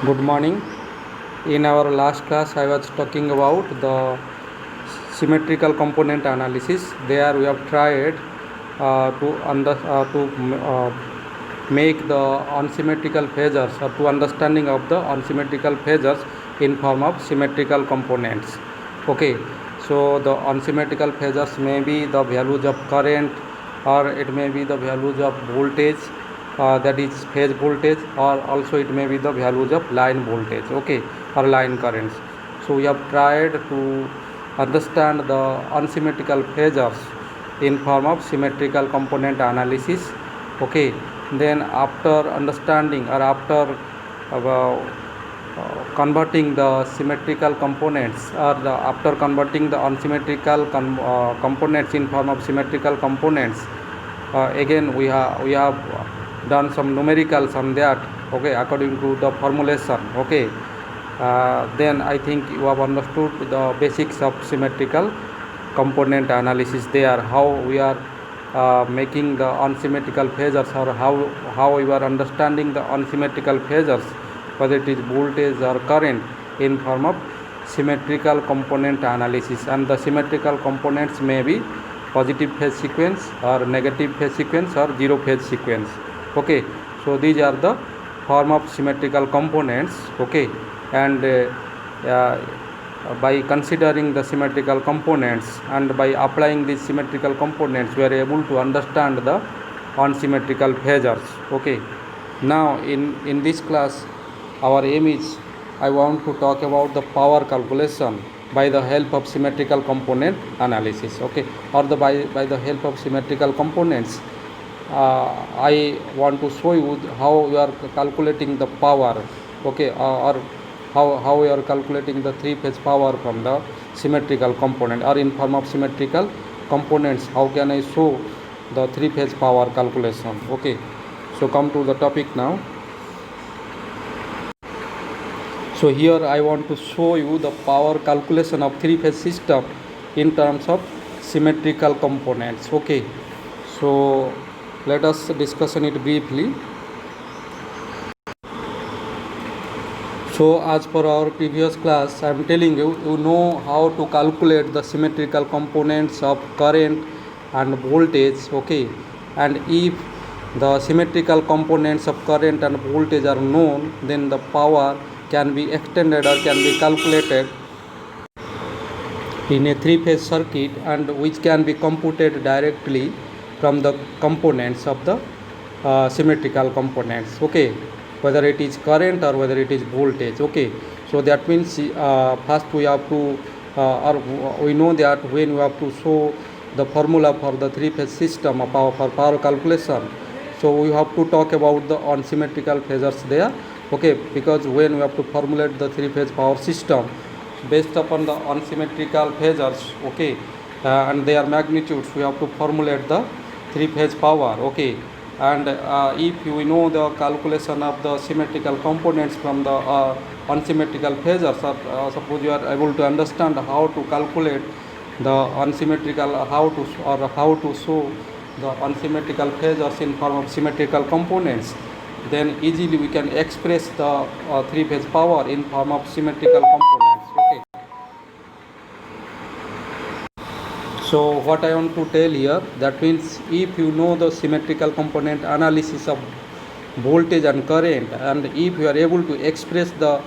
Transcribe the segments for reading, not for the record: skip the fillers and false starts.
Good morning. In our last class, I was talking about the symmetrical component analysis. There, we have tried to make the unsymmetrical phasors or to understanding of the unsymmetrical phasors in form of symmetrical components. Okay, so the unsymmetrical phasors may be the values of current, or it may be the values of voltage, that is phase voltage, or also it may be the values of line voltage, okay, or line currents. So we have tried to understand the unsymmetrical phasors in form of symmetrical component analysis. Okay, then after understanding or after converting the symmetrical components, or after converting the unsymmetrical components in form of symmetrical components, again we have done some numericals on that, okay, according to the formulation. Okay, then I think you have understood the basics of symmetrical component analysis there, how we are making the unsymmetrical phasors, or how we are understanding the unsymmetrical phasors, whether it is voltage or current, in form of symmetrical component analysis. And the symmetrical components may be positive phase sequence, or negative phase sequence, or zero phase sequence. Okay, so these are the form of symmetrical components. Okay, and by considering the symmetrical components and by applying these symmetrical components, we are able to understand the unsymmetrical phasors. Okay, now in this class, our aim is, I want to talk about the power calculation by the help of symmetrical component analysis. Okay, or by the help of symmetrical components, I want to show you how you are calculating the power. Okay, or how we are calculating the three phase power from the symmetrical component, or in form of symmetrical components, how can I show the three phase power calculation. Okay, so come to the topic now. So here I want to show you the power calculation of three phase system in terms of symmetrical components. Okay, so let us discuss it briefly. So as per our previous class, I am telling you, you know how to calculate the symmetrical components of current and voltage. Okay, and if the symmetrical components of current and voltage are known, then the power can be extended or can be calculated in a three-phase circuit, and which can be computed directly from the components of the symmetrical components. Okay, whether it is current or whether it is voltage. Okay, so that means first we have to or we know that when we have to show the formula for the three-phase system of for power calculation, so we have to talk about the unsymmetrical phasors there. Okay, because when we have to formulate the three-phase power system based upon the unsymmetrical phasors, okay, and their magnitudes, we have to formulate the three-phase power. Okay, and if we know the calculation of the symmetrical components from the unsymmetrical phasors, or suppose you are able to understand how to calculate the unsymmetrical, how to show the unsymmetrical phasors in form of symmetrical components, then easily we can express the three-phase power in form of symmetrical components. Okay, so what I want to tell here, that means if you know the symmetrical component analysis of voltage and current, and if you are able to express the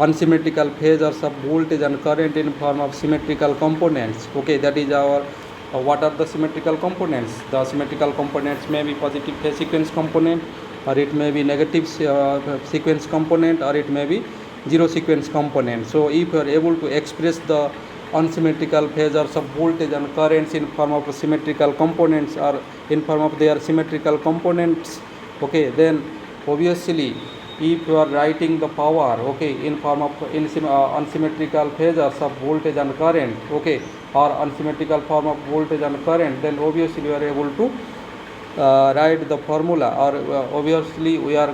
unsymmetrical phasors of voltage and current in form of symmetrical components, okay, that is our what are the symmetrical components? The symmetrical components may be positive phase sequence component, or it may be negative sequence component, or it may be zero sequence component. So if you are able to express the unsymmetrical phasors of voltage and currents in form of symmetrical components, or in form of their symmetrical components, okay, then obviously if you are writing the power, okay, in form of unsymmetrical phasors of voltage and current, okay, or unsymmetrical form of voltage and current, then obviously you are able to write the formula, or obviously we are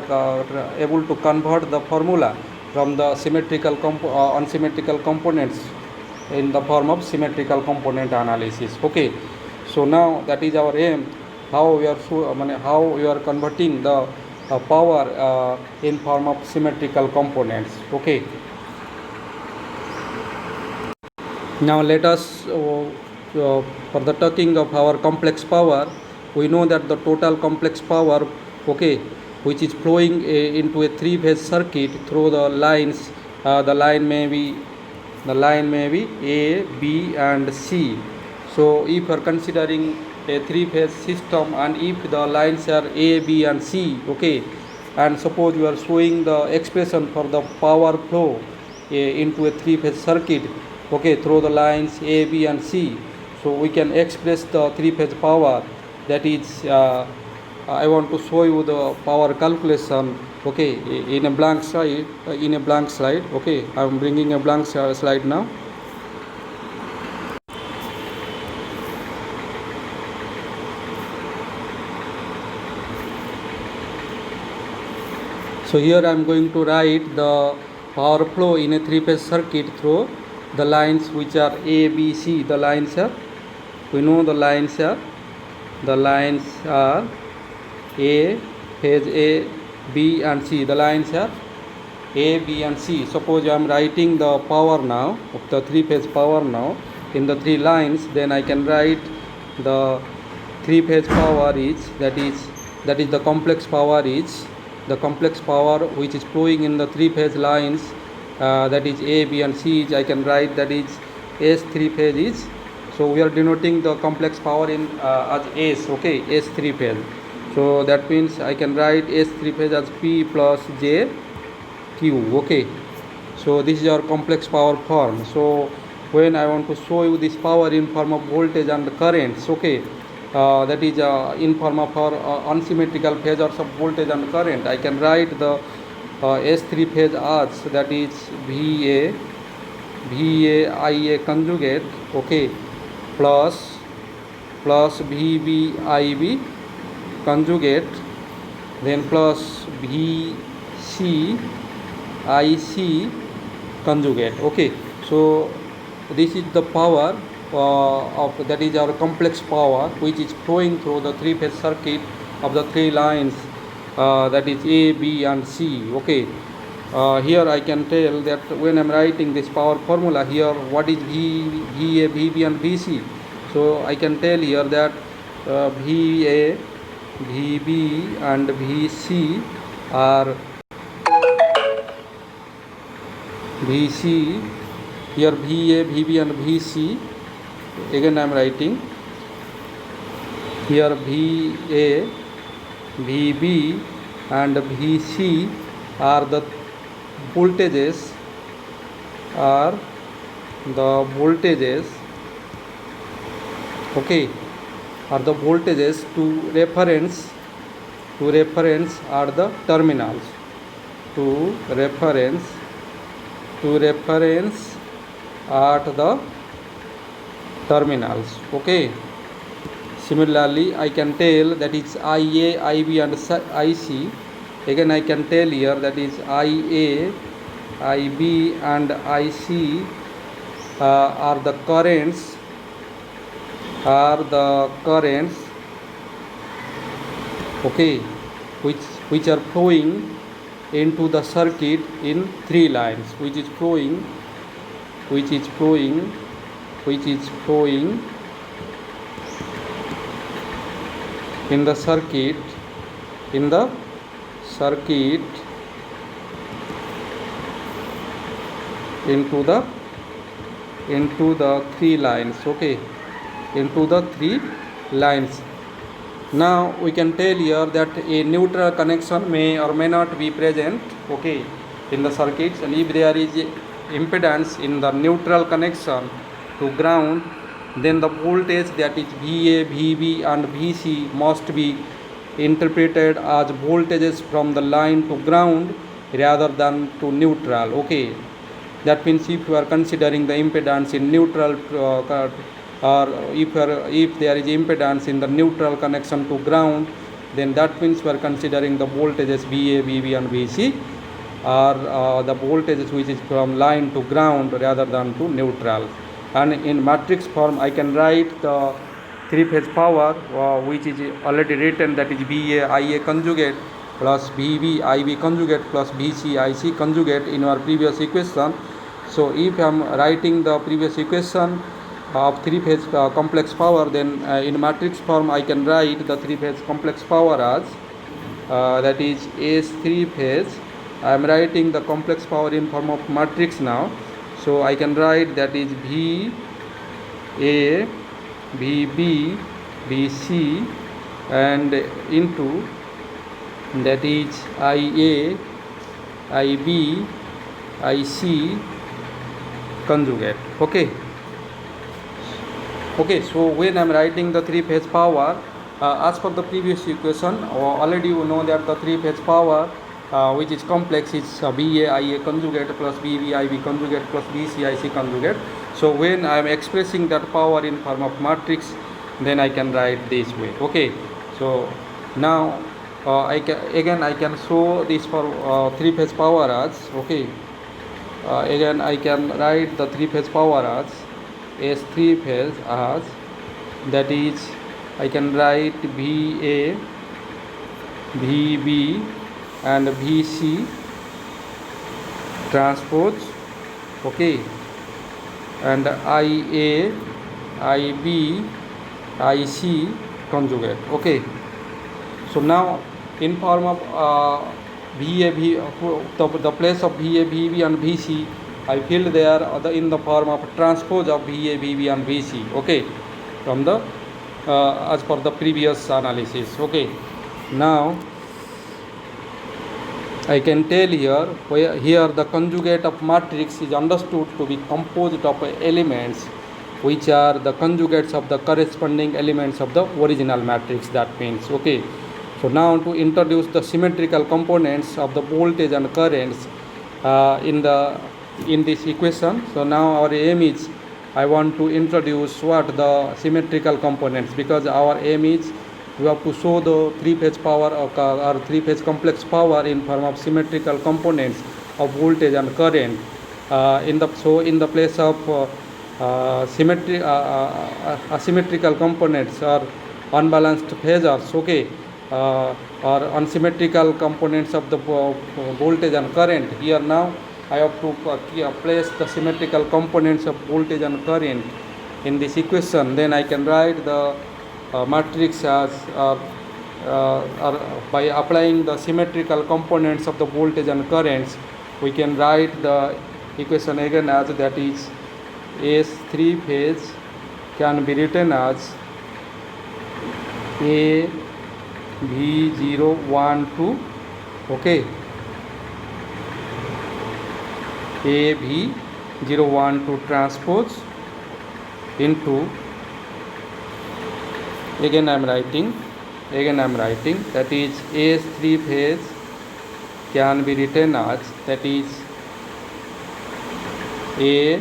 able to convert the formula from the symmetrical unsymmetrical components in the form of symmetrical component analysis. Okay, so now that is our aim, how we are how we are converting the power in form of symmetrical components. Okay. Now let us for the talking of our complex power, we know that the total complex power, okay, which is flowing into a three-phase circuit through the lines. The line may be A, B, and C. So if you are considering a three-phase system, and if the lines are A, B, and C, okay, and suppose you are showing the expression for the power flow into a three-phase circuit, okay, through the lines A, B, and C. So we can express the three-phase power. That is, I want to show you the power calculation, okay, in a blank slide. Okay, I am bringing a blank slide now. So here I am going to write the power flow in a three-phase circuit through the lines which are A, B, C. The lines are, we know the lines are A, phase A, B, and C. The lines are A, B, and C. Suppose I am writing the power now, of the three-phase power now in the three lines, then I can write the three-phase power is, that is the complex power is, the complex power which is flowing in the three-phase lines, that is A, B, and C, I can write that is S three-phase is. So we are denoting the complex power in as S, okay, S three-phase. So that means I can write S three-phase as P plus J Q, okay. So this is our complex power form. So when I want to show you this power in form of voltage and currents, okay, that is in form of our unsymmetrical phasors of voltage and current, I can write the S3 phase as, that is VA IA conjugate, okay, plus VB IB conjugate, then plus VC IC conjugate, okay. So this is the power of, that is our complex power, which is flowing through the three-phase circuit of the three lines, that is A, B, and C, okay. Here I can tell that when I am writing this power formula here, what is VA, VB, and VC. So I can tell here that VA, VB, and VC are VC, here VA, VB, and VC. Again I am writing here VA, VB, and VC are the voltages, okay, are the voltages to reference are the terminals, to reference at the terminals, okay. Similarly, I can tell that it's IA, IB, and IC. Again I can tell here that is IA, IB, and IC are the currents, okay, which are flowing into the circuit in three lines, which is flowing in the circuit into the three lines, okay, into the three lines. Now we can tell here that a neutral connection may or may not be present, okay, in the circuits, and if there is impedance in the neutral connection to ground, then the voltage, that is VA, VB, and VC, must be interpreted as voltages from the line to ground rather than to neutral, okay. That means if you are considering the impedance in neutral or if there is impedance in the neutral connection to ground, then that means we are considering the voltages VA, VB, and VC are the voltages which is from line to ground rather than to neutral. And in matrix form I can write the three-phase power which is already written, that is VA IA conjugate plus VB IB conjugate plus VC IC conjugate in our previous equation. So if I am writing the previous equation of three-phase complex power, then in matrix form I can write the three-phase complex power as that is S three-phase. I am writing the complex power in form of matrix now. So I can write that is V A, V B, V C, and into that is I A, I B, I C conjugate. Okay. So when I am writing the three-phase power, as per the previous equation, already you know that the three-phase power which is complex is VA conjugate plus VB conjugate plus VC conjugate. So when I am expressing that power in form of matrix, then I can write this way. Okay. So now I can show this for three-phase power as, okay. Again I can write the three-phase power as S three-phase as, that is I can write VA, VB and VC transpose, okay, and IA, IB, IC conjugate. Okay. So now in form of the place of VA, VB and VC, I filled there in the form of transpose of VA, VB and VC. Okay, from the as per the previous analysis. Okay. Now I can tell here the conjugate of matrix is understood to be composed of elements which are the conjugates of the corresponding elements of the original matrix. That means, okay. So now to introduce the symmetrical components of the voltage and currents in this equation. So now our aim is, I want to introduce what the symmetrical components, because our aim is we have to show the three-phase power or three-phase complex power in form of symmetrical components of voltage and current. In the place of asymmetrical components or unbalanced phasors, okay, or unsymmetrical components of the voltage and current. Here now I have to place the symmetrical components of voltage and current in this equation. Then I can write the matrix as by applying the symmetrical components of the voltage and currents, we can write the equation again as, that is S three-phase can be written as A V0 1 2, okay, A V0 1 2 transpose into, again I am writing that is S three-phase can be written as, that is A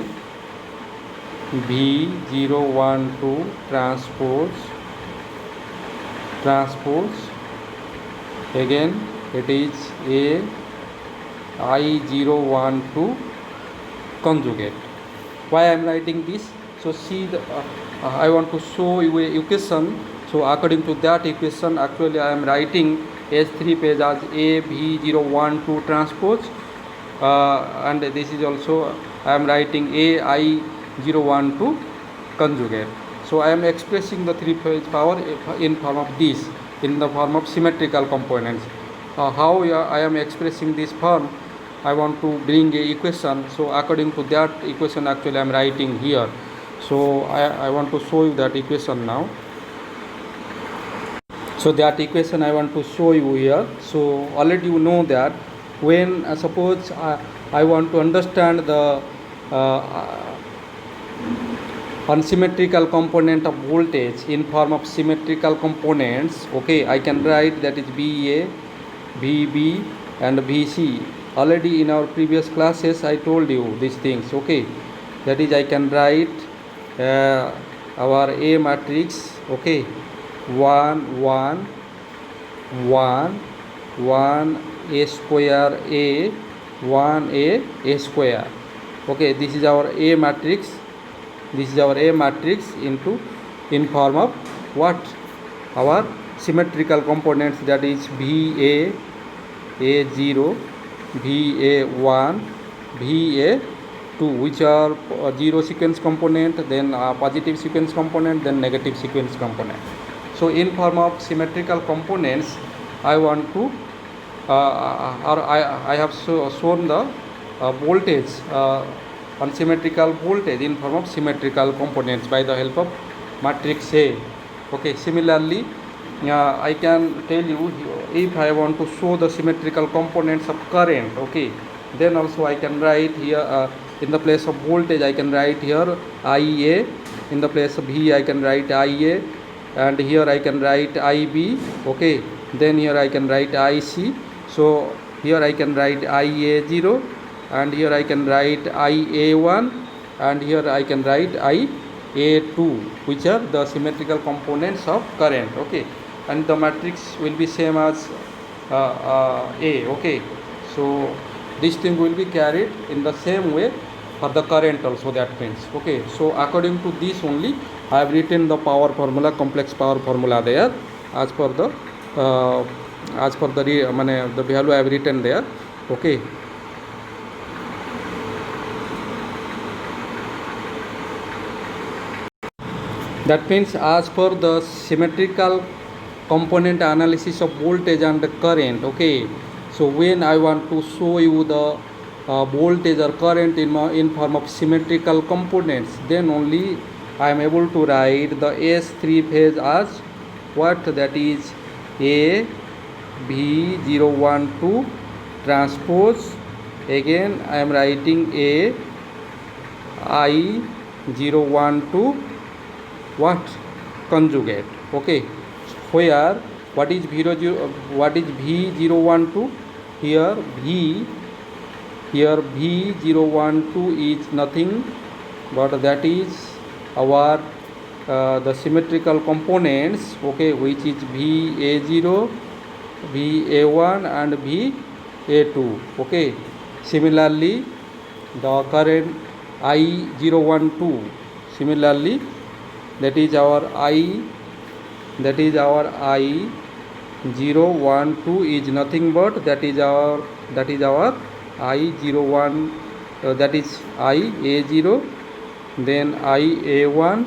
V0 1 2 transpose, again it is A I0 1 2 conjugate. Why I am writing this? So see the I want to show you a equation. So according to that equation, actually I am writing S three-phase as A V0 1 2 transpose, and this is also I am writing A I0 1 2 conjugate. So I am expressing the three-phase power in form of this, in the form of symmetrical components. How I am expressing this form, I want to bring a equation. So according to that equation, actually I am writing here. So I want to show you that equation now. So that equation I want to show you here. So already you know that when suppose I want to understand the unsymmetrical component of voltage in form of symmetrical components, okay, I can write that is VA, VB and VC. Already in our previous classes I told you these things, okay. That is I can write our A matrix, okay, 1 1 1 1 A square A 1 A square, okay. This is our A matrix. This is our A matrix into in form of what? Our symmetrical components, that is VA, VA0, VA1, VA2, which are zero sequence component, then positive sequence component, then negative sequence component. So in form of symmetrical components, I want to or I have shown the voltage on symmetrical voltage in form of symmetrical components by the help of matrix A. Okay, similarly I can tell you, if I want to show the symmetrical components of current, okay, then also I can write here in the place of voltage I can write here IA, in the place of V I can write IA, and here I can write IB, okay, then here I can write IC. So here I can write IA0, and here I can write IA1, and here I can write IA2, which are the symmetrical components of current, okay, and the matrix will be same as A, okay. So this thing will be carried in the same way for the current also, that means, okay. So according to this only I have written the power formula, complex power formula there, as per the the value I have written there, okay. That means as per the symmetrical component analysis of voltage and current, okay. So when I want to show you the voltage or current in form of symmetrical components, then only I am able to write the S3 phase as what, that is A V012 transpose. Again I am writing A I012 what, conjugate, okay. Where what is V012? Here V012 is nothing but that is our the symmetrical components, okay, which is VA0, VA1 and VA2, okay. Similarly the current I012, similarly that is our I012 is nothing but that is our I01, that is IA0, then IA1,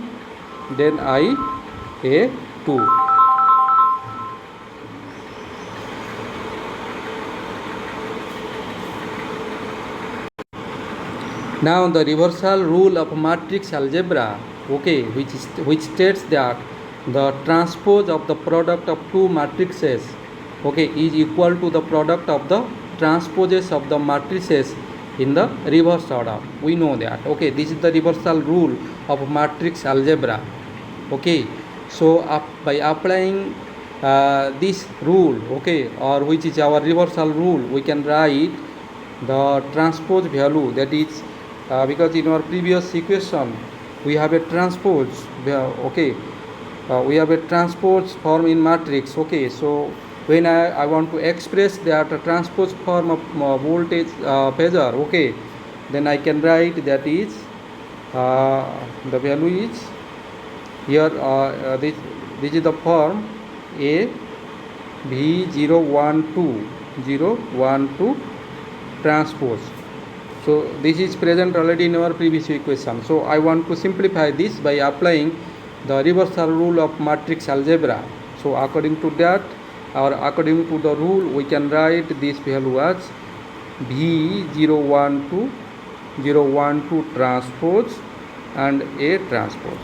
then IA2. Now the reversal rule of matrix algebra, okay, which states that the transpose of the product of two matrices, okay, is equal to the product of the transposes of the matrices in the reverse order. We know that, okay. This is the reversal rule of matrix algebra, okay. So by applying this rule, okay, or which is our reversal rule, we can write the transpose value, that is because in our previous equation we have a transpose, okay, we have a transpose form in matrix, okay. So when I want to express that transpose form of voltage phasor, okay, then I can write that is the value is here this is the form A V012 transpose. So this is present already in our previous equation. So I want to simplify this by applying the reversal rule of matrix algebra. So according to that, or according to the rule, we can write this value as V012 transpose and A transpose.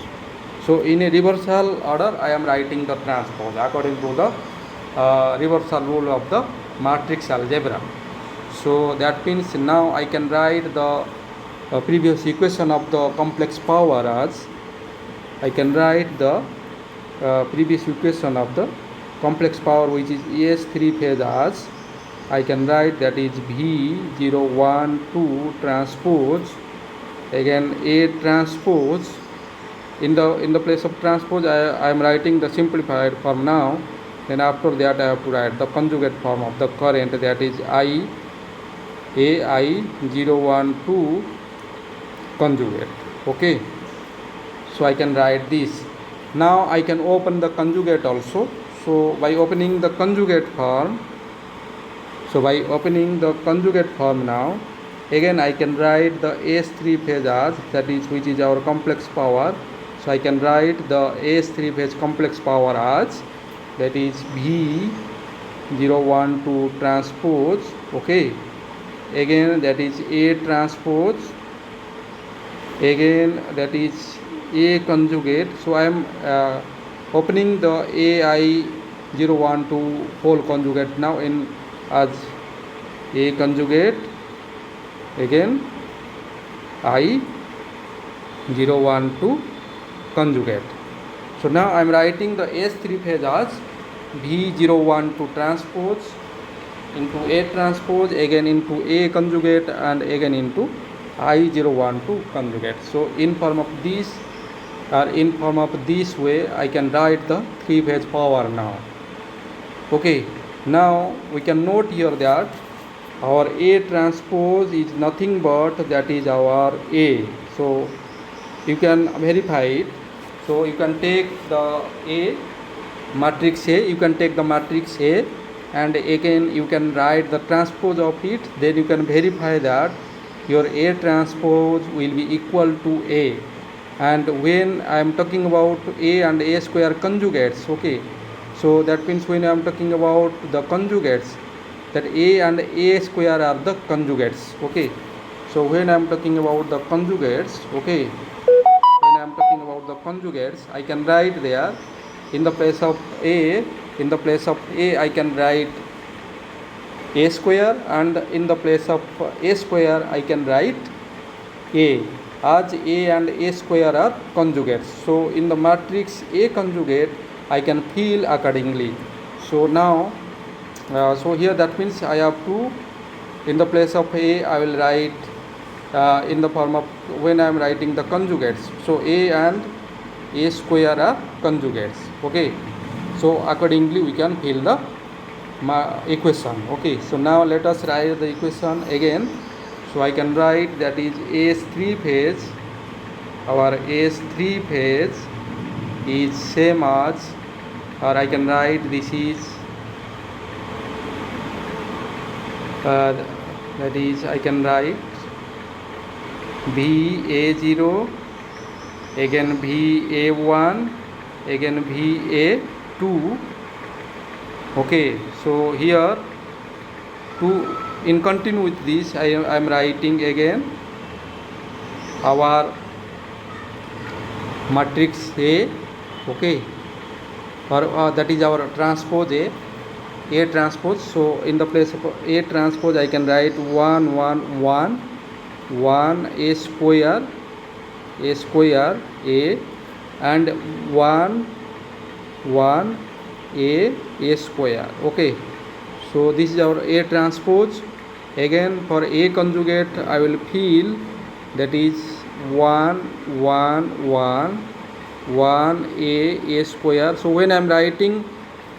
So in a reversal order I am writing the transpose according to the reversal rule of the matrix algebra. So that means now I can write the previous equation of the complex power as, I can write the previous equation of the complex power, which is ES3 phase, as I can write that is V012 transpose, again A transpose. In the place of transpose I am writing the simplified form now. Then after that I have to write the conjugate form of the current, that is AI012 conjugate, okay. So I can write this. Now I can open the conjugate also. So by opening the conjugate form, So by opening the conjugate form now, again I can write the S3 phase as, that is, which is our complex power. So I can write the S3 phase complex power as, that is V012 transpose, okay. Again that is A transpose, again that is A conjugate. So I am opening the AI012 whole conjugate now in as A conjugate, again I012 conjugate. So now I am writing the S3 phase as V012 transpose into A transpose, again into A conjugate, and again into I012 conjugate. So in form of this, or in form of this way, I can write the 3 phase power now. Okay, now we can note here that our A transpose is nothing but that is our A. So you can verify it. So you can take the A matrix A, you can take the matrix A, and again you can write the transpose of it. Then you can verify that your A transpose will be equal to A. And when I am talking about A and A square conjugates, okay, so that means when I am talking about the conjugates, that A and A square are the conjugates, okay. So when I am talking about the conjugates, okay, when I am talking about the conjugates, I can write there in the place of A, I can write A square, and in the place of A square I can write A, as A and A square are conjugates. So in the matrix A conjugate I can fill accordingly. So now so here that means I have to, in the place of A I will write in the form of, when I am writing the conjugates, so A and A square are conjugates, okay. So accordingly we can fill the equation, okay. So now let us write the equation again. So I can write that is S3 phase, our S3 phase is same as, or I can write this is that is, I can write VA0, again VA1, again VA2, okay. So here to in continue with this I am writing again our matrix A, okay, or that is our transpose A transpose. So in the place of A transpose I can write 1 1 1 1 A square A, and 1 1 A square, okay. So this is our A transpose. Again for A conjugate I will fill, that is 1 1 1 1 A square. So when I am writing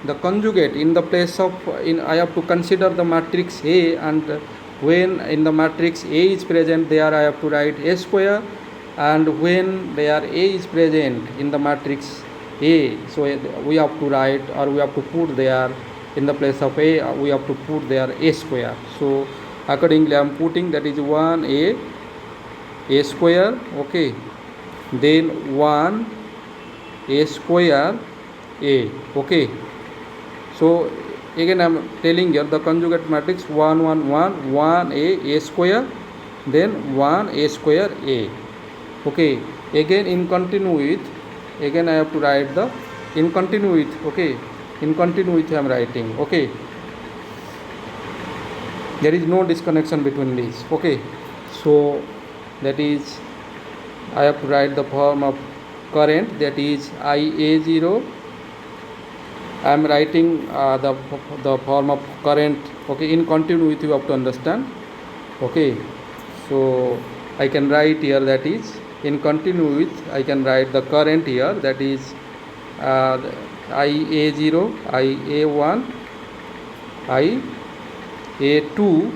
the conjugate in the place of, I have to consider the matrix A, and when in the matrix A is present there I have to write A square, and when there A is present in the matrix A, so we have to write, or we have to put there in the place of A we have to put there A square. So accordingly I am putting, that is 1 A square, okay, then 1 A square A, okay. So again I am telling here the conjugate matrix 1 1 1 1 A square, then 1 A square A, okay. Again in continue with, again I have to write the in continue with, okay, in continue with I am writing, okay. There is no disconnection between these, okay. So that is, I have to write the form of current, that is IA0. I am writing the form of current, okay, in continue with, you have to understand, okay. So I can write here, that is in continue with I can write the current here, that is IA0, IA1, IA2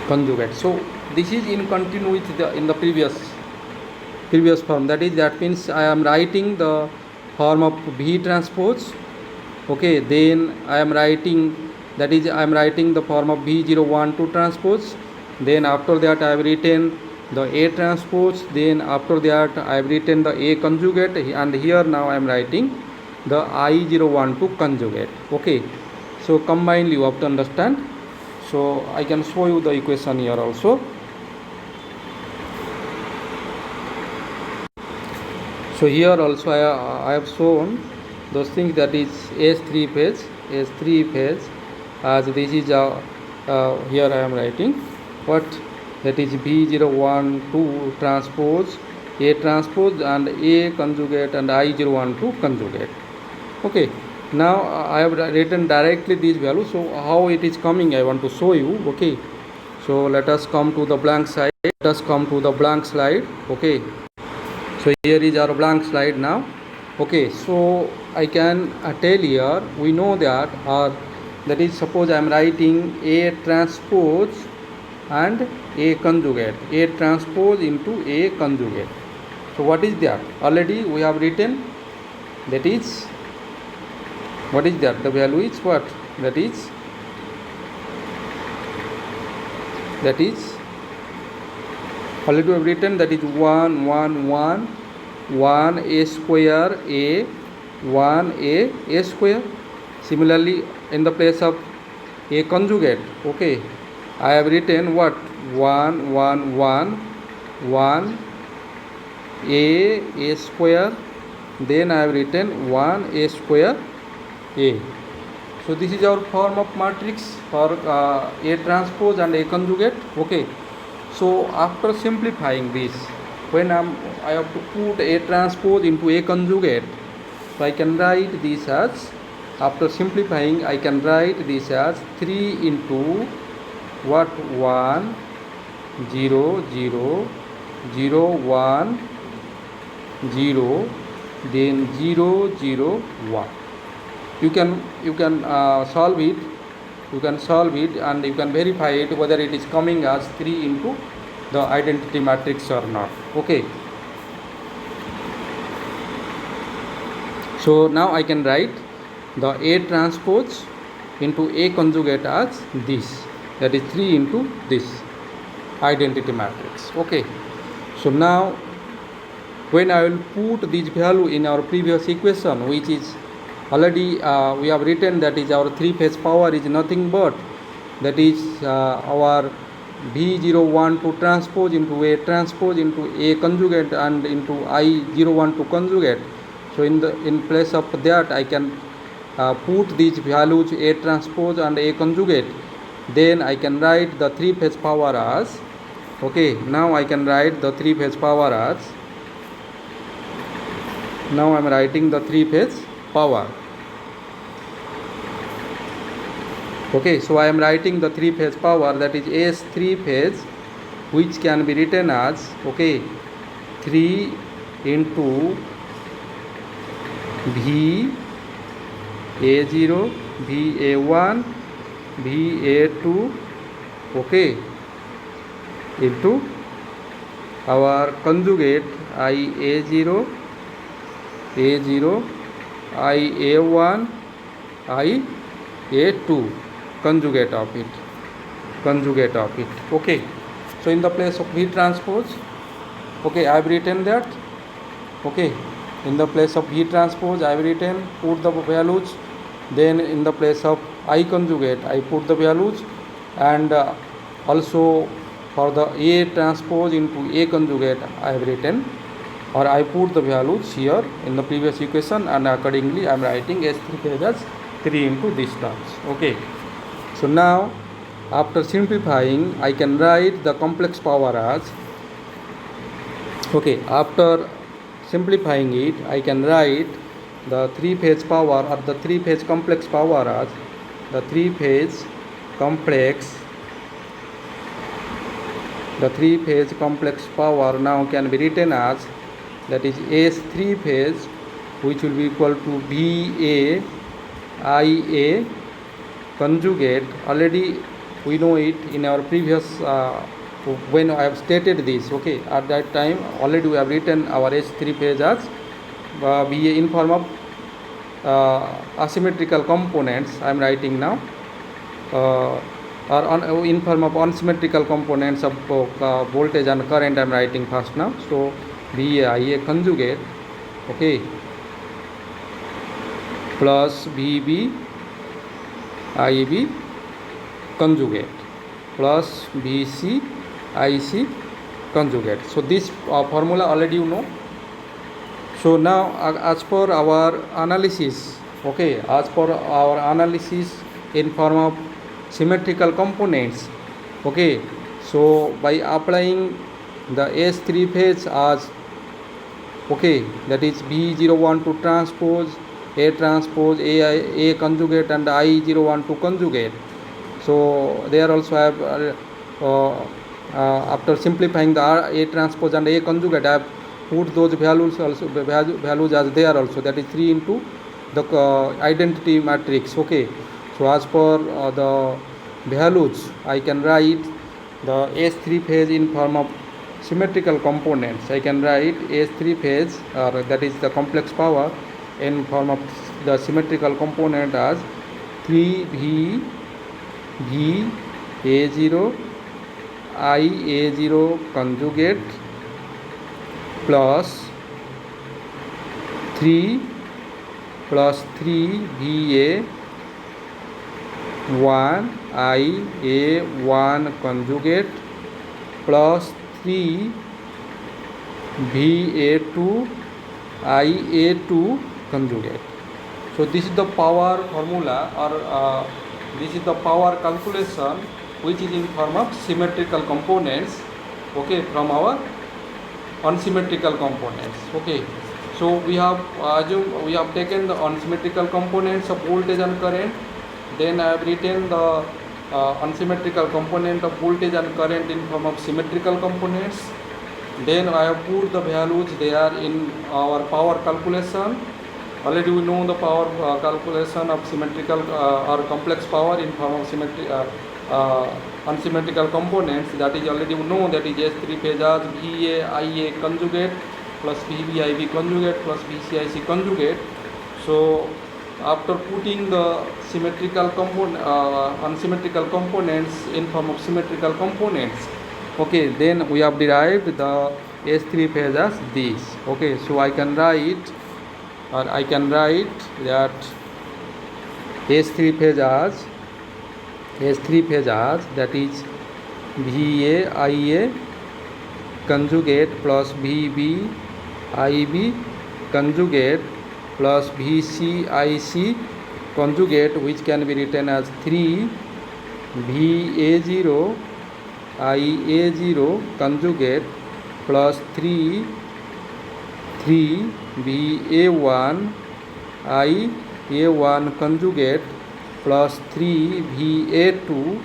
conjugate. So this is in continue with the in the previous form, that means I am writing the form of V transpose, Okay, then I am writing, that is I am writing the form of B012 transpose. Then after that I have written the A transpose. Then after that I have written the A conjugate, and here now I am writing the I012 conjugate. Okay, so combined you have to understand. So I can show you the equation here also. So here also I have shown those things, that is S3 phase, as this is here I am writing what, that is B012 transpose, A transpose and A conjugate and I012 conjugate. Okay, now I have written directly these values. So how it is coming I want to show you. Okay, so let us come to the blank slide. Okay, so here is our blank slide now. Okay, so I can tell here, we know that, or that is, suppose I am writing A transpose and A conjugate, A transpose into A conjugate. So what is that? Already we have written, that is, what is that? The value is what? That is already we have written, that is 1 1 1 1 A square A 1 A square. Similarly, in the place of A conjugate, okay, I have written what? 1 1 1 1 A square. Then I have written 1 A square A. So this is our form of matrix for A transpose and A conjugate. Okay, so after simplifying this, when I have to put A transpose into A conjugate, so I can write this as, after simplifying I can write this as 3 into what? 1 0 0 0 1 0, then 0 0 1. You can solve it, and you can verify it whether it is coming as 3 into the identity matrix or not. Okay, so now I can write the A transpose into A conjugate as this, that is 3 into this identity matrix. Okay, so now when I will put this value in our previous equation, which is already we have written, that is our 3 phase power is nothing but, that is our B012 transpose into A transpose into A conjugate and into I012 conjugate. So in place of that I can put these values A transpose and A conjugate. Then I can write the 3 phase power as, okay, now I can write the 3 phase power as, now I am writing the 3 phase power. Okay, so I am writing the 3 phase power, that is S3 phase, which can be written as, okay, 3 into VA0, VA1, VA2, okay, into our conjugate IA0, A0, IA1, IA2, conjugate of it. Okay, so in the place of V transpose, okay, I have written that. Okay, in the place of V transpose I have written, put the values. Then in the place of I conjugate I put the values, and also for the A transpose into A conjugate I have written, or I put the values here in the previous equation, and accordingly I am writing S3 phase as 3 into these terms. Okay, so now after simplifying I can write the complex power as, okay, after simplifying it I can write the 3 phase power, or the 3 phase complex power as, the 3 phase complex power now can be written as, that is S3 phase, which will be equal to VA IA conjugate. Already we know it in our previous when I have stated this. Okay, at that time already we have written our S3 phase as VA in form of asymmetrical components I am writing now, or in form of unsymmetrical components of voltage and current I am writing first now. So VA IA conjugate, okay, plus VB IB conjugate plus VC IC conjugate. So this formula already you know. So now as per our analysis, okay, as per our analysis in form of symmetrical components, okay, so by applying the S3 phase as, okay, that is B012 transpose, A transpose, A conjugate and I012 conjugate. So there also I have after simplifying the A transpose and A conjugate, I have put those values also, values as there also, that is 3 into the identity matrix, okay. So as per the values I can write the S3 phase in form of symmetrical components. I can write S3 phase, or that is the complex power, in form of the symmetrical component as 3V V A0 I A0 conjugate plus 3 plus 3 VA 1 I A1 conjugate plus 3 VA2 I A2 conjugate. So this is the power formula, or this is the power calculation which is in form of symmetrical components, okay, from our unsymmetrical components, okay. So we have we have taken the unsymmetrical components of voltage and current, then I have written the unsymmetrical component of voltage and current in form of symmetrical components, then I have put the values there in our power calculation. Already we know the power calculation of symmetrical or complex power in form of unsymmetrical components, that is already we know, that is S3 phase as VA IA conjugate plus VB IB conjugate plus VC IC conjugate. So after putting the symmetrical unsymmetrical components in form of symmetrical components, okay, then we have derived the S3 phase as this, okay. So I can write that S3 phase as that is VA IA conjugate plus VB IB conjugate plus VC IC conjugate, which can be written as 3 VA0 IA0 conjugate plus 3 VA1 IA1 conjugate plus 3 VA2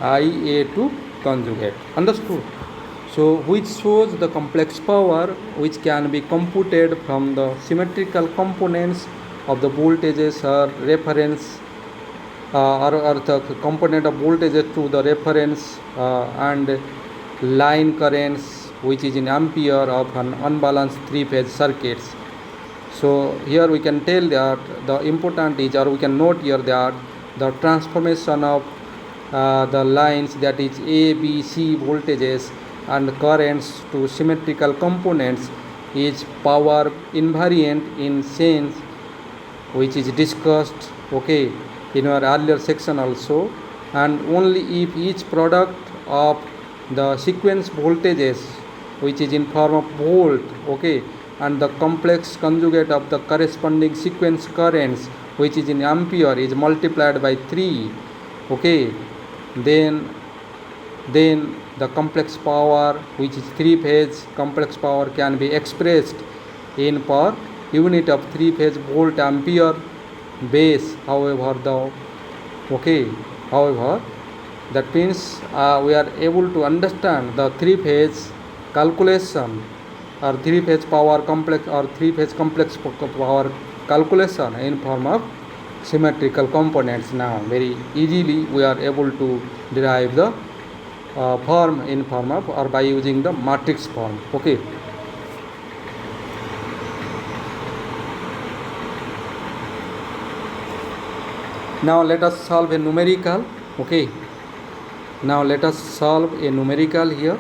IA2 conjugate. Understood? So which shows the complex power which can be computed from the symmetrical components of the voltages or reference or the component of voltages to the reference and line currents, which is in ampere of an unbalanced three-phase circuits. So here we can tell that the important is, or we can note here that the transformation of the lines, that is A, B, C voltages and currents to symmetrical components is power invariant in sense which is discussed, okay, in our earlier section also, and only if each product of the sequence voltages which is in form of volt, okay, and the complex conjugate of the corresponding sequence currents which is in ampere is multiplied by 3, okay, then the complex power, which is three-phase complex power, can be expressed in per unit of three-phase volt ampere base. However, that means we are able to understand the three-phase calculation or three-phase power complex or three-phase complex power calculation in form of symmetrical components. Now very easily we are able to derive the form in form of, or by using the matrix form, okay. Now let us solve a numerical. Okay, now let us solve a numerical here.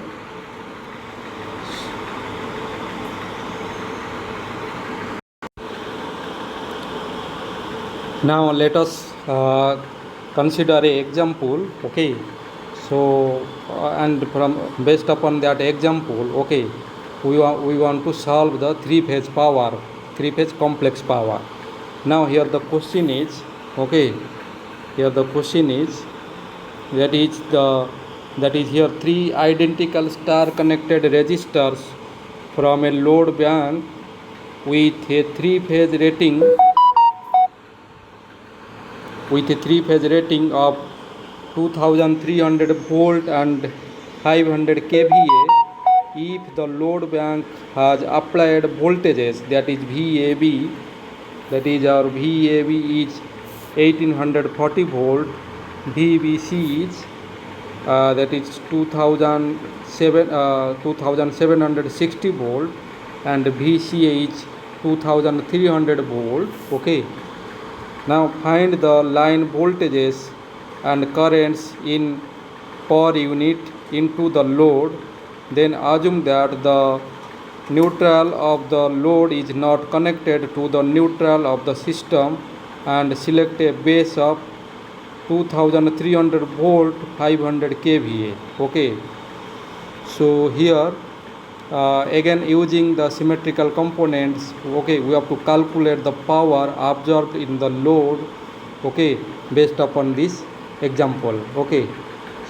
Now let us consider a example. Okay, so and from based upon that example, okay, we want to solve the three phase complex power. Now here the question is, okay, here the question is that is here three identical star connected resistors from a load bank with a three phase rating of 2300 volt and 500 kVA if the load bank has applied voltages, that is VAB, that is our VAB is 1840 volt, VBC is that is 2760 volt, and VCA is 2300 volt. Okay, now find the line voltages and currents in per unit into the load. Then assume that the neutral of the load is not connected to the neutral of the system, and select a base of 2300 volt 500 kVA. Okay, so here again using the symmetrical components, okay, we have to calculate the power absorbed in the load, okay, based upon this example. Okay,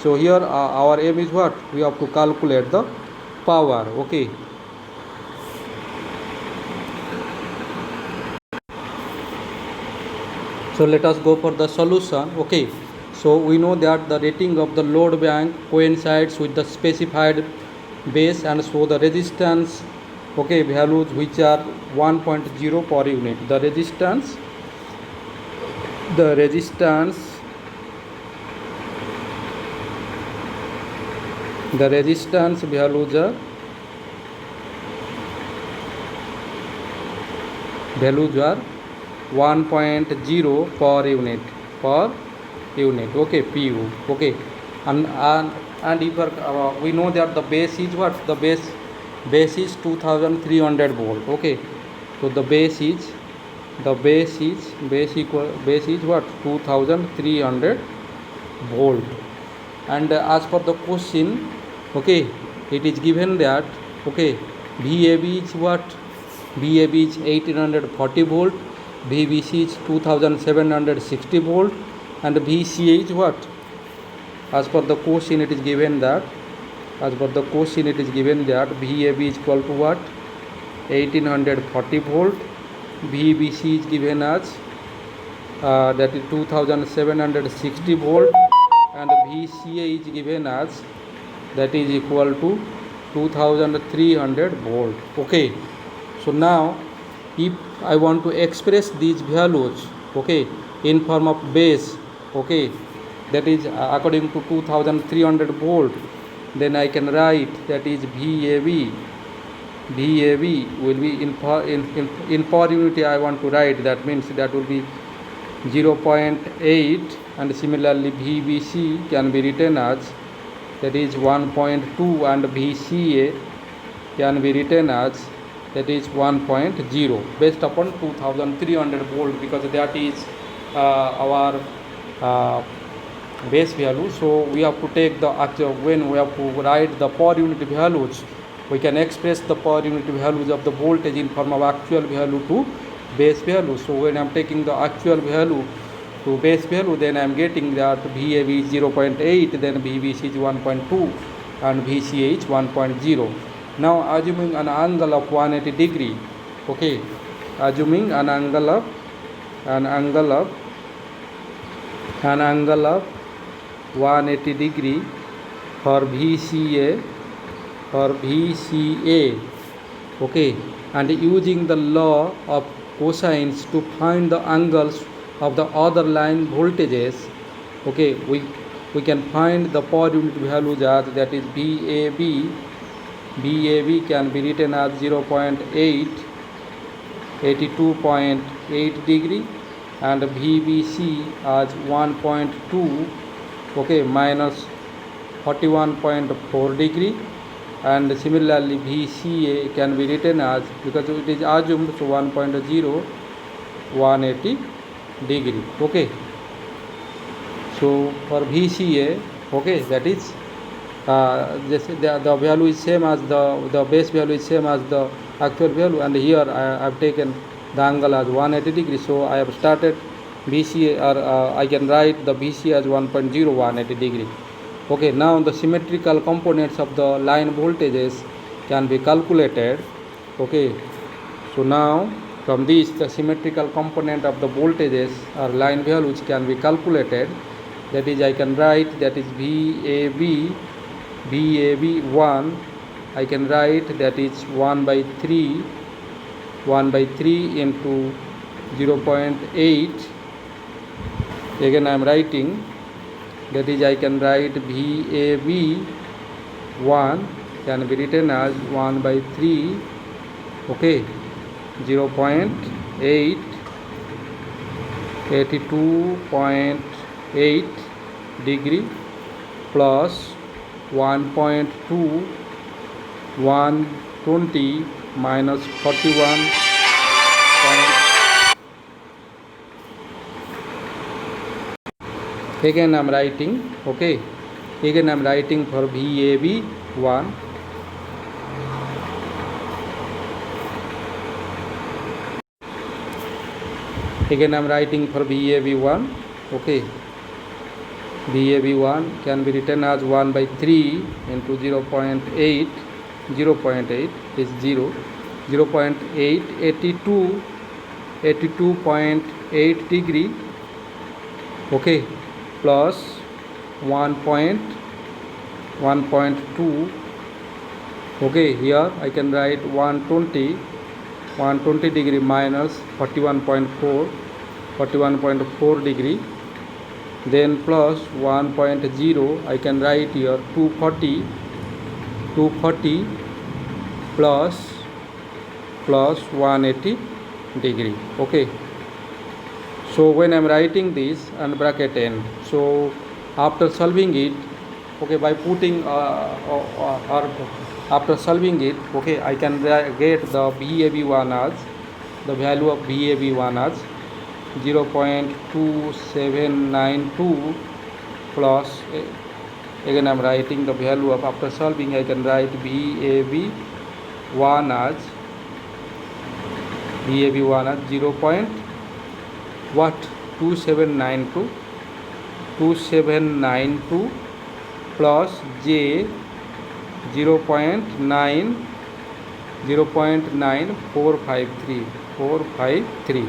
so here our aim is what? We have to calculate the power. Okay, so let us go for the solution. Okay, so we know that the rating of the load bank coincides with the specified base, and so the resistance, okay, values which are 1.0 per unit. The resistance values are 1.0 per unit, okay, pu. Okay, and if we know that the base is what? The base is 2300 volt. Okay, so the base is what? 2300 volt. And as per the question, okay, it is given that, okay, VAB is what? VAB is 1840 volt, VBC is 2760 volt, and VCA is what? As per the question it is given that VAB is equal to what? 1840 volt, VBC is given as that is 2760 volt, and VCA is given as that is equal to 2300 volt. Okay, so now if I want to express these values, okay, in form of base, okay, that is according to 2300 volt, then I can write that is VAB will be in per unit. I want to write, that means that will be 0.8, and similarly VBC can be written as that is 1.2, and VCA can be written as that is 1.0 based upon 2300 volt, because that is our base value. So we have to take the actual, when we have to write the per unit values, we can express the per unit values of the voltage in form of actual value to base value. So when I am taking the actual value to base value, then I am getting that VAB is 0.8, then VBC is 1.2, and VCA is 1.0. Now assuming an angle of 180 degree, okay, assuming an angle of 180 degree for VCA, okay, and using the law of cosines to find the angles of the other line voltages, okay, we can find the per unit values as that is VAB can be written as 0.8, 82.8 degree, and VBC as 1.2, okay, minus 41.4 degree, and similarly VCA can be written as, because it is assumed, so 1.0 180 degree. Okay, so for VCA, okay, that is the value is same as the base value is same as the actual value, and here I have taken the angle as 180 degree, so I have started BCA, or I can write the BCA as 1.0 180 degree. Okay, now the symmetrical components of the line voltages can be calculated. Okay, so now from this the symmetrical component of the voltages or line values can be calculated. That is, I can write, that is VAB1, I can write that is 1 by 3 into 0.8. Again I am writing, that is, I can write VAB1 can be written as 1 by 3, okay, 0.8, 82.8 degree plus 1.2, 120 minus 41. Again I am writing, okay, again I am writing for VAB1. Again I am writing for VAB1, okay. VAB1 can be written as 1 by 3 into 0.8, 0.8 is 0, 0.8, 82.8 degree, okay, plus 1.2, okay, here I can write 120 degree minus 41.4 degree, then plus 1.0, I can write here 240 plus 180 degree. Okay, so when I am writing this and bracket n, so after solving it, okay, by putting or after solving it, okay, I can get the VAB1 as, the value of VAB1 as 0.2792 plus, again I am writing the value of, after solving I can write VAB1 as 0. What, 2792 plus J 0.9453.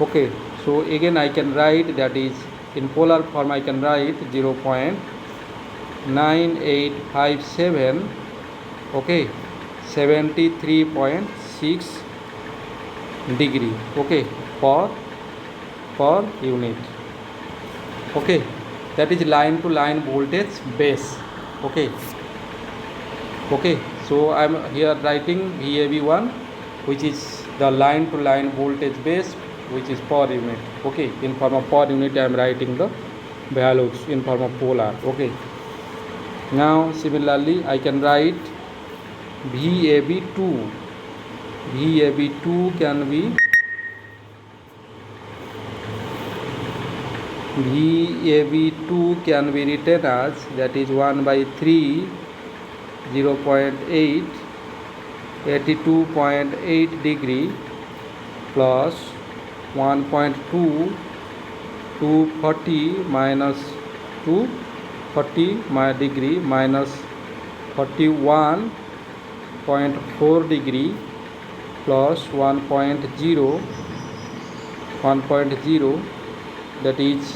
Okay, so again I can write, that is, in polar form I can write 0.9857, okay, 73.6 degree, okay, per unit. Okay, that is line to line voltage base. Okay, so I am here writing VAB1, which is the line to line voltage base, which is per unit. Okay, in form of per unit I am writing the values in form of polar. Okay, now similarly I can write VAB2 can be written as, that is, 1 by 3, 0.8, 82.8 degree plus 1.2, 240 minus 240 degree minus 41.4 degree plus 1.0, that is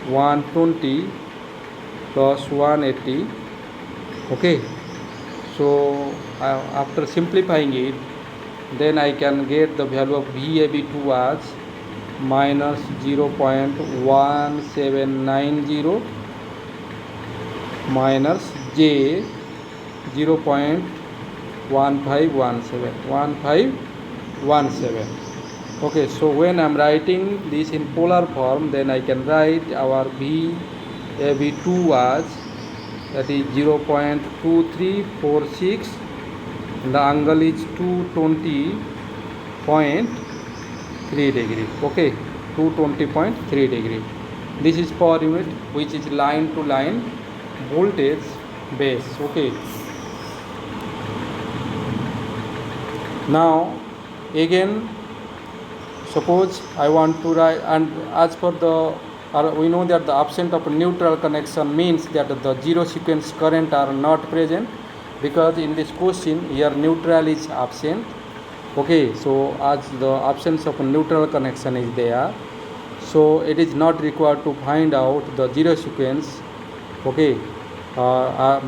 120 plus 180. Okay, so after simplifying it, then I can get the value of VAB2 as minus 0.1790 minus J 0.1517. Okay, so when I'm writing this in polar form, then I can write our VAB2 was, that is 0.2346, and the angle is 220.3 degree. Okay, 220.3 degree. This is per unit, which is line to line voltage base. Okay, now again, suppose I want to write, and as per the, we know that the absence of neutral connection means that the zero sequence current are not present, because in this question here neutral is absent. Okay, so as the absence of neutral connection is there, so it is not required to find out the zero sequence. Okay,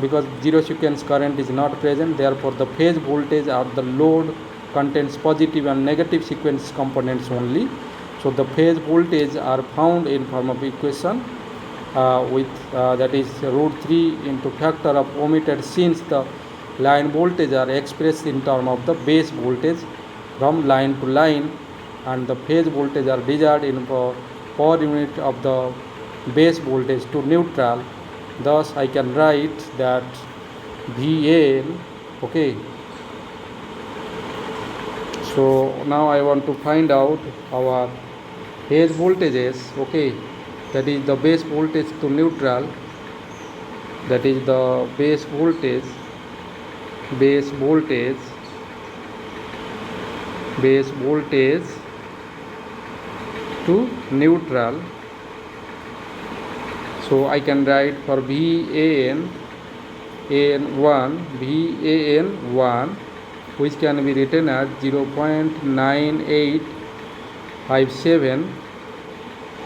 because zero sequence current is not present, therefore the phase voltage or the load contains positive and negative sequence components only. So the phase voltage are found in form of equation with that is root 3 into factor of omitted, since the line voltage are expressed in term of the base voltage from line to line, and the phase voltage are desired in per unit of the base voltage to neutral. Thus I can write that VAN. Okay, so now I want to find out our phase voltages. Okay, that is the base voltage to neutral, that is the base voltage to neutral. So I can write for VAN1, which can be written as 0.9857,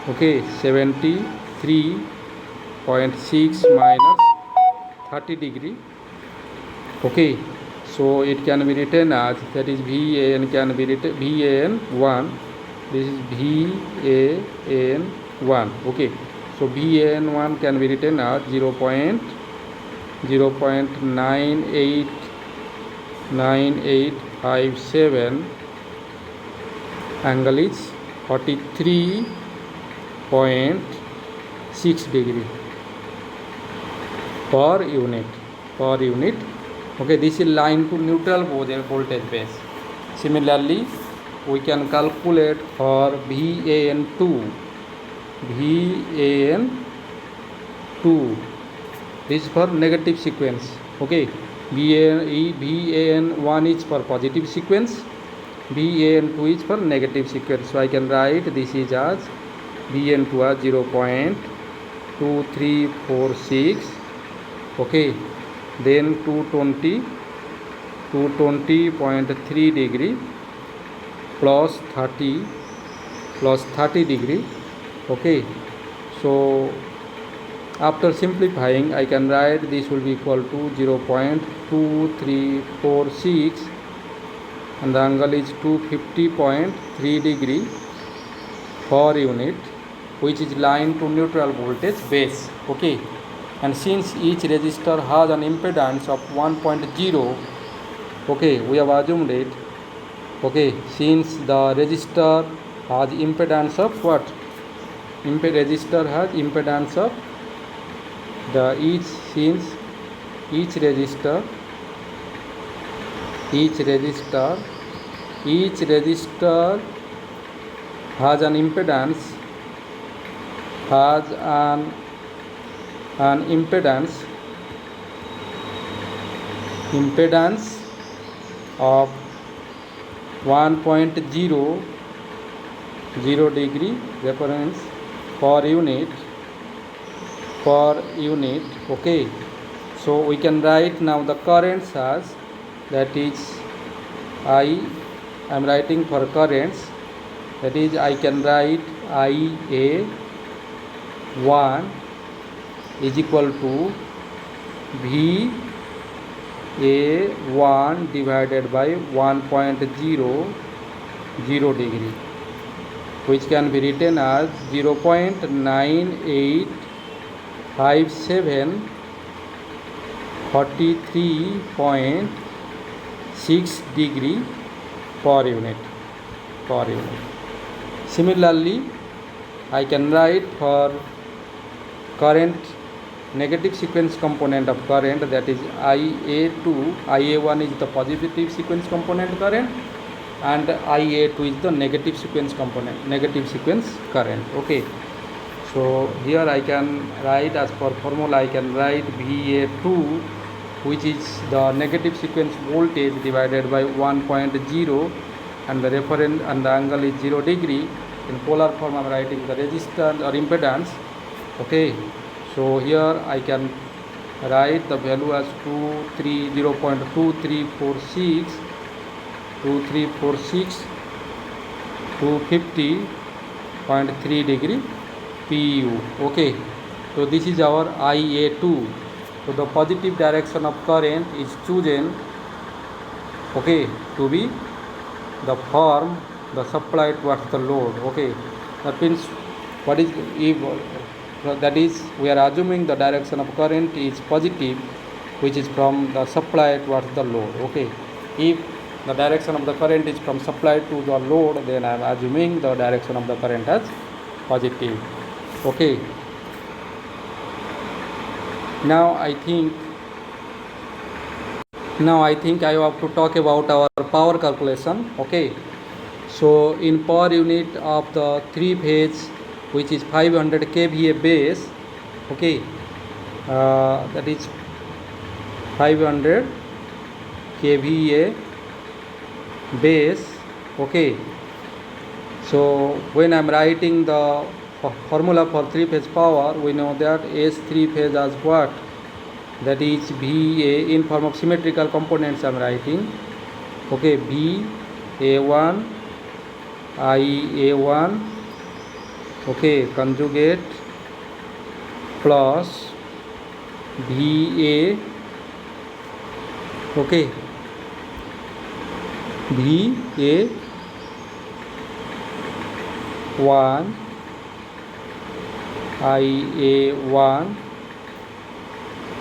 okay, 73.6 minus 30 degree. Okay, so it can be written as, that is VAN can be written VAN1, this is VAN1. Okay, so VAN1 can be written as 0.9857, angle is 43.6 degree per unit. Okay, this is line to neutral voltage base. Similarly, we can calculate for VAN2. This is for negative sequence. Okay, VAN1 is for positive sequence, VAN2 is for negative sequence. So I can write this is as VAN2 as 0.2346. Okay, then 220.3 degree plus 30 degree. Okay, so after simplifying I can write this will be equal to 0.2346, and the angle is 250.3 degree per unit, which is line to neutral voltage base. Okay, and since each resistor has an impedance of 1.0, okay, we have assumed it. Okay, since the resistor has impedance of what? Resistor has impedance of the since each resistor has an impedance of 1.00 degree reference per unit. Okay, so we can write now the currents as, that is I am writing for currents, that is I can write IA1 is equal to VA1 divided by 1.00 degree, which can be written as 0.9857 43.6 degree per unit. Similarly, I can write for current negative sequence component of current, that is IA2. IA1 is the positive sequence component current and IA2 is the negative sequence component, negative sequence current. Okay, so here I can write, as per formula I can write VA2, which is the negative sequence voltage divided by 1.0, and the reference and the angle is 0 degree. In polar form I am writing the resistance or impedance. Okay, so here I can write the value as 0.2346 250.3 degree PU. Okay, so this is our IA2. So the positive direction of current is chosen, okay, to be the form the supply towards the load. Okay, that means what is if that is we are assuming the direction of current is positive, which is from the supply towards the load. Okay, if the direction of the current is from supply to the load, then I am assuming the direction of the current as positive. Okay, now I think I have to talk about our power calculation. Okay, so in per unit of the 3-phase, which is 500 kVA base, okay, that is 500 kVA base. Okay, so when I am writing the formula for 3-phase power, we know that S3 phase as what? That is VA in form of symmetrical components I am writing. Okay, VA1 IA1, okay, conjugate plus VA, okay, VA1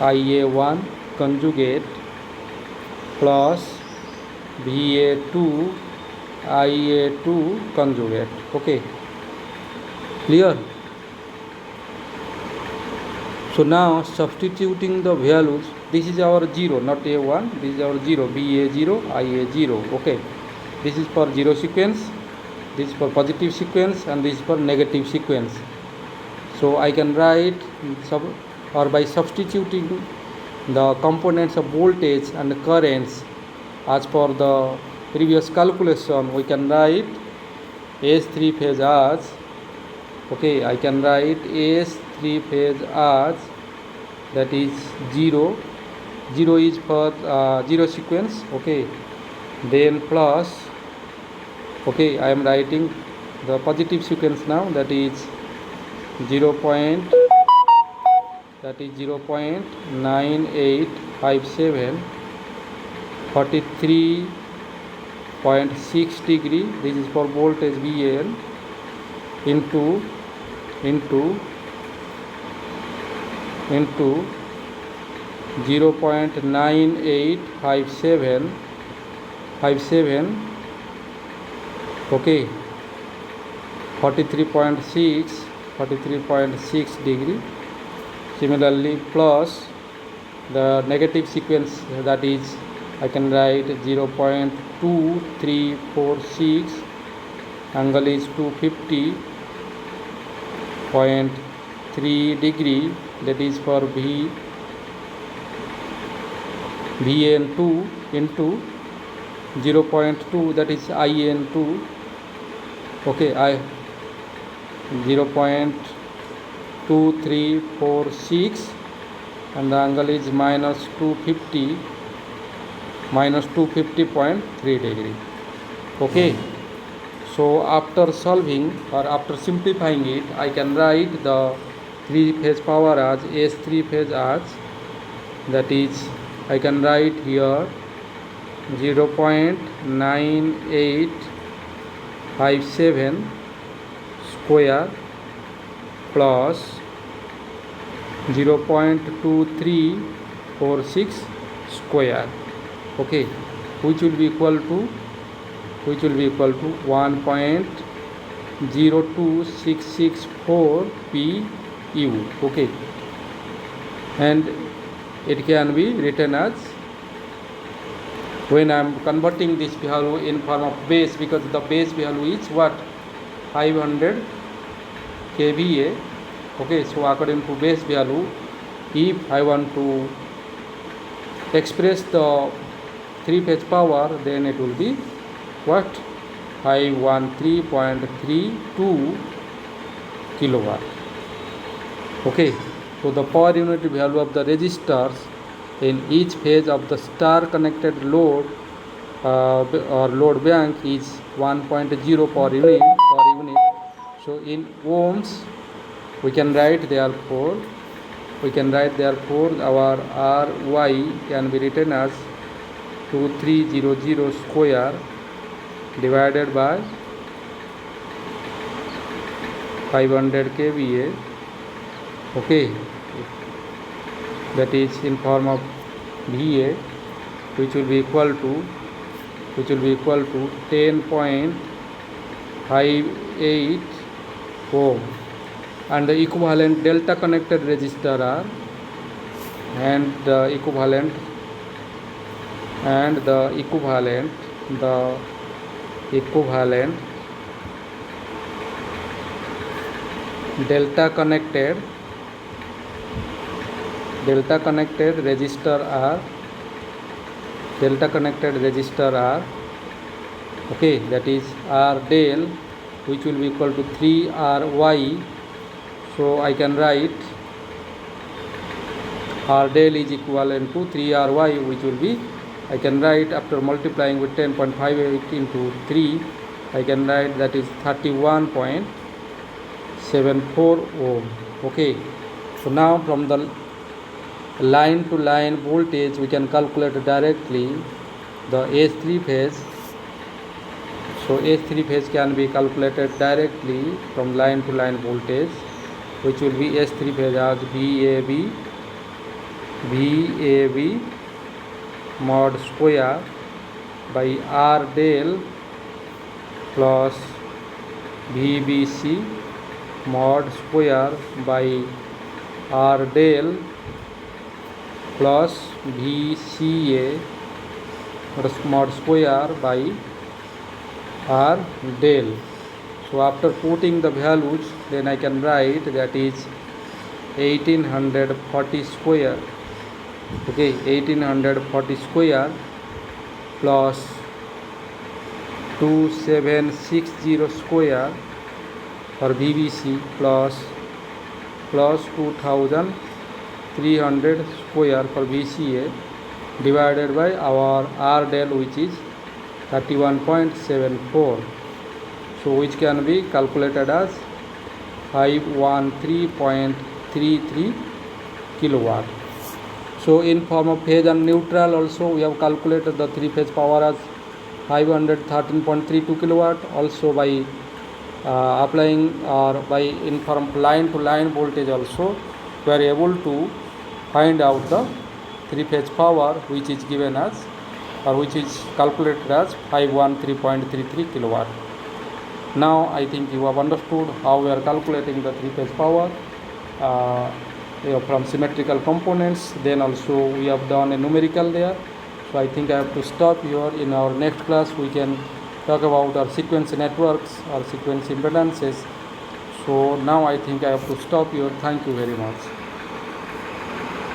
IA1 conjugate plus VA2 IA2 conjugate. Okay, clear? So now substituting the values, this is our 0, not A1, this is our 0, BA0 IA0. Okay, this is for 0 sequence, this is for positive sequence, and this is for negative sequence. So I can write by substituting the components of voltage and currents as per the previous calculation, we can write S3 phase as, okay, I can write S3 phase as, that is 0 is for 0 sequence. Okay, then plus, okay, I am writing the positive sequence now, that is 0.9857 43.6 degree. This is for voltage VN into 0.9857, okay, 43.6 degree. Similarly, plus the negative sequence, that is I can write 0.2346, angle is 250.3 degree, that is for VN2 into 0.2, that is IN2. Okay, 0.2346, and the angle is minus 250.3 degree. Okay, so after solving or after simplifying it, I can write the 3-phase power as S3 phase as, that is I can write here 0.9857 square plus 0.2346 square. Okay, which will be equal to 1.9 02664 pu. Okay, and it can be written as, when I am converting this value in form of base, because the base value is what, 500 kVA. Okay, so according to base value, if I want to express the 3-phase power, then it will be what, 513.32 kilowatt. Okay, so the per unit value of the resistors in each phase of the star connected load or load bank is 1.0 per unit. So in ohms we can write, therefore our Ry can be written as 2300 square divided by 500 kVA. Okay, that is in form of VA, which will be equal to 10.58 ohm, and the equivalent delta connected resistor are, and the equivalent delta connected resistor are okay, that is R del, which will be equal to 3Ry. So I can write R del is equivalent to 3Ry, which will be, I can write, after multiplying with 10.58 into 3, I can write that is 31.74 ohm. Okay, so now from the line to line voltage we can calculate directly the S3 phase. So S3 phase can be calculated directly from line to line voltage, which will be S3 phase as VAB mod square by R del plus VBC mod square by R del plus VCA mod square by R del. So after putting the values, then I can write that is 1840 square. Okay, 1840 square plus 2760 square for VBC plus 2300 square for VCA divided by our R del, which is 31.74. so which can be calculated as 513.33 kilowatt. So in form of phase and neutral also we have calculated the 3-phase power as 513.32 kilowatt. Also by applying or by in form of line to line voltage also we are able to find out the 3-phase power, which is given as, or which is calculated as 513.33 kilowatt. Now I think you have understood how we are calculating the 3-phase power from symmetrical components. Then also we have done a numerical there. So I think I have to stop here. In our next class we can talk about our sequence networks or sequence impedances. So now I think I have to stop here. Thank you very much.